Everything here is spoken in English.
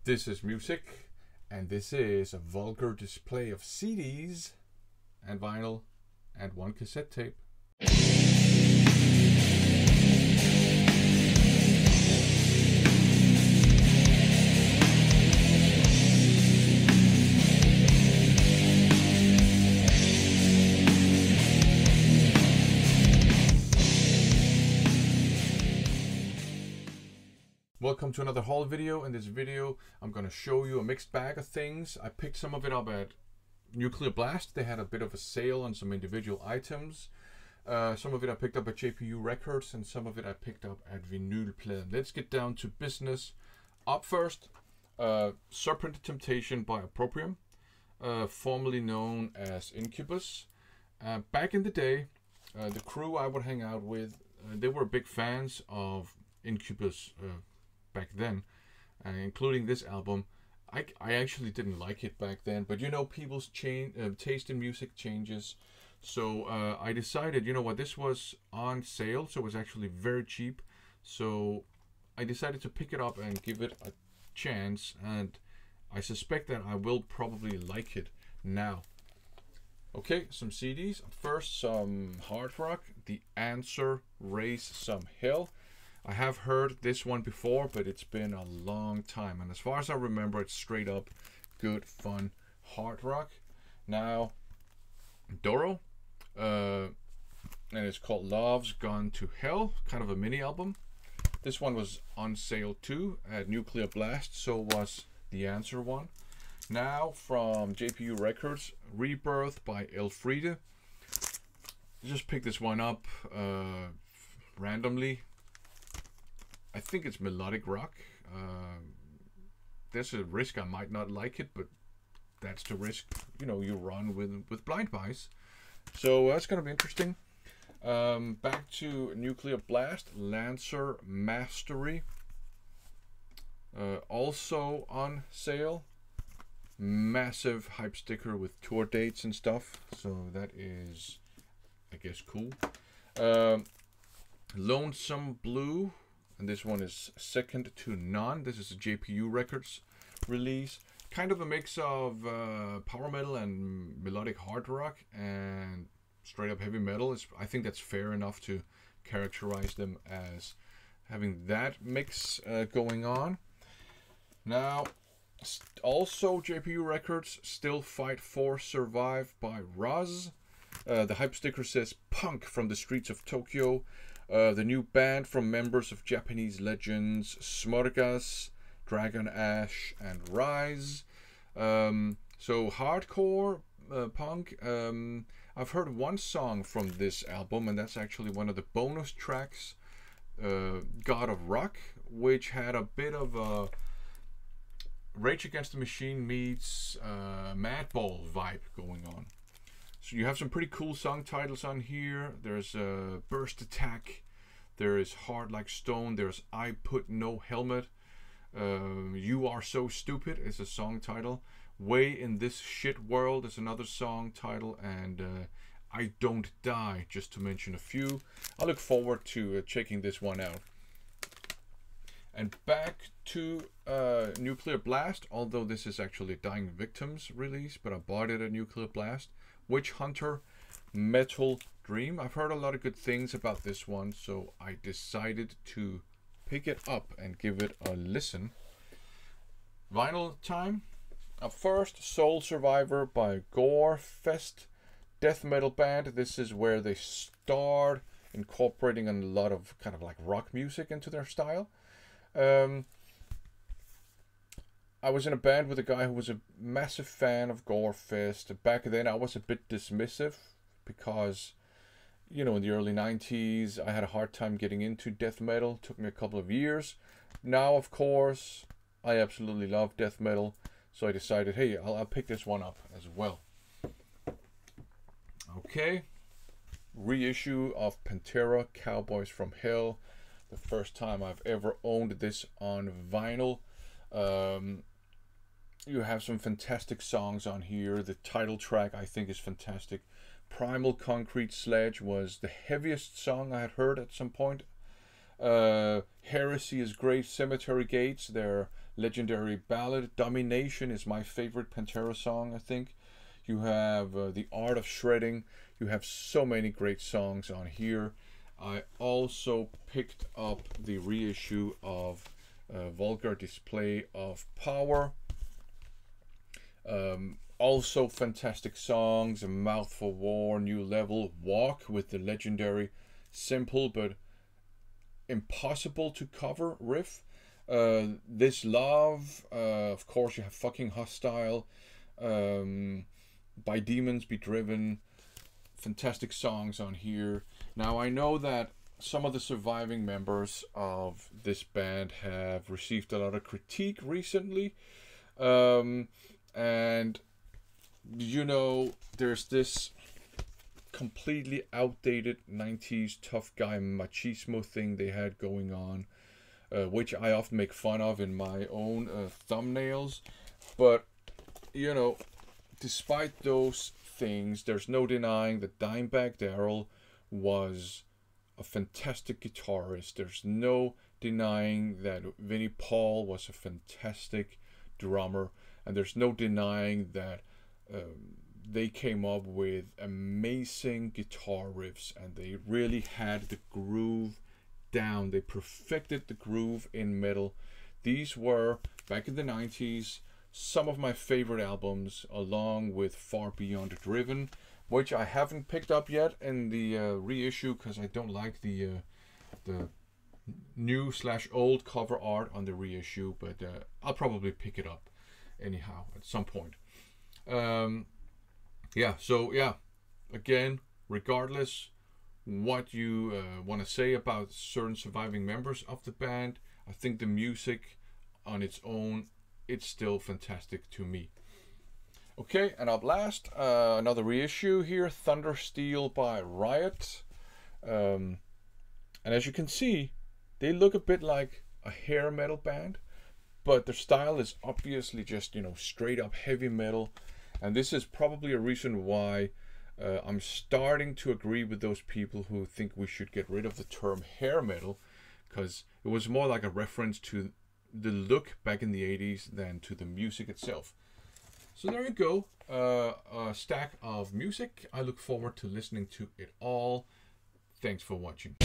This is music, and this is a vulgar display of CDs and vinyl and one cassette tape. Welcome to another haul video. In this video I'm going to show you a mixed bag of things. I picked some of it up at Nuclear Blast. They had a bit of a sale on some individual items. Some of it I picked up at JPU Records and some of it I picked up at Vinylpladen. Let's get down to business. Up first, Serpent Temptation by Opprobrium, formerly known as Incubus. Back in the day, the crew I would hang out with, they were big fans of Incubus back then, including this album. I actually didn't like it back then, but you know, people's taste in music changes. So I decided, you know what, this was on sale, so it was actually very cheap. So I decided to pick it up and give it a chance, and I suspect that I will probably like it now. Okay, some CDs. First, some hard rock. The Answer, Raise Some Hell. I have heard this one before, but it's been a long time, and as far as I remember, it's straight up good, fun hard rock. Now, Doro, and it's called Love's Gone to Hell, kind of a mini album. This one was on sale too at Nuclear Blast, so was the Answer one. Now, from JPU Records, Rebirth by Elfriede. Just picked this one up randomly. I think it's melodic rock. There's a risk I might not like it, but that's the risk, you know, you run with blind buys. So that's going to be interesting. Back to Nuclear Blast, Lancer Mastery. Also on sale. Massive hype sticker with tour dates and stuff. So that is, I guess, cool. Lonesome Blue. And this one is Second to None. This is a JPU Records release. Kind of a mix of power metal and melodic hard rock and straight up heavy metal. I think that's fair enough to characterize them as having that mix going on. Now, also JPU Records, Still Fight For Survive by Roz. The hype sticker says Punk from the Streets of Tokyo. The new band from members of Japanese legends Smorgas, Dragon Ash, and Rise. So hardcore punk. I've heard one song from this album, and that's actually one of the bonus tracks, God of Rock, which had a bit of a Rage Against the Machine meets Madball vibe going on. So you have some pretty cool song titles on here. There's Burst Attack. There is Hard Like Stone. There's I Put No Helmet. You Are So Stupid is a song title. Way in This Shit World is another song title. And I Don't Die, just to mention a few. I look forward to checking this one out. And back to Nuclear Blast, although this is actually a Dying Victims release, but I bought it at Nuclear Blast. Witch Hunter, Metal Dream. I've heard a lot of good things about this one, so I decided to pick it up and give it a listen. Vinyl time. Up first, Soul Survivor by Gore Fest, death metal band. This is where they start incorporating a lot of kind of like rock music into their style. I was in a band with a guy who was a massive fan of Gore Fest. Back then I was a bit dismissive because, you know, in the early 90s I had a hard time getting into death metal. It took me a couple of years. Now, of course, I absolutely love death metal. So I decided, hey, I'll pick this one up as well. Okay. Reissue of Pantera, Cowboys from Hell. The first time I've ever owned this on vinyl. You have some fantastic songs on here. The title track I think is fantastic. Primal Concrete Sledge was the heaviest song I had heard at some point. Heresy is great. Cemetery Gates, their legendary ballad. Domination is my favorite Pantera song, I think. You have The Art of Shredding. You have so many great songs on here. I also picked up the reissue of Vulgar Display of Power. Also fantastic songs: A Mouth for War, New Level, Walk with the legendary simple but impossible to cover riff. This Love, of course you have Fucking Hostile, By Demons Be Driven. Fantastic songs on here. Now I know that some of the surviving members of this band have received a lot of critique recently, and you know, there's this completely outdated 90s tough guy machismo thing they had going on, which I often make fun of in my own thumbnails. But you know, despite those things, there's no denying that Dimebag Darrell was a fantastic guitarist. There's no denying that Vinnie Paul was a fantastic drummer, and there's no denying that they came up with amazing guitar riffs, and they really had the groove down. They perfected the groove in metal. These were, back in the 90s, some of my favorite albums, along with Far Beyond Driven, which I haven't picked up yet in the reissue because I don't like the new / old cover art on the reissue, but I'll probably pick it up anyhow at some point. Again, regardless what you want to say about certain surviving members of the band, I think the music on its own, it's still fantastic to me. Okay, and up last, another reissue here, Thundersteel by Riot. And as you can see, they look a bit like a hair metal band, but their style is obviously just, you know, straight up heavy metal. And this is probably a reason why I'm starting to agree with those people who think we should get rid of the term hair metal, because it was more like a reference to the look back in the 80s than to the music itself. So there you go, a stack of music. I look forward to listening to it all. Thanks for watching.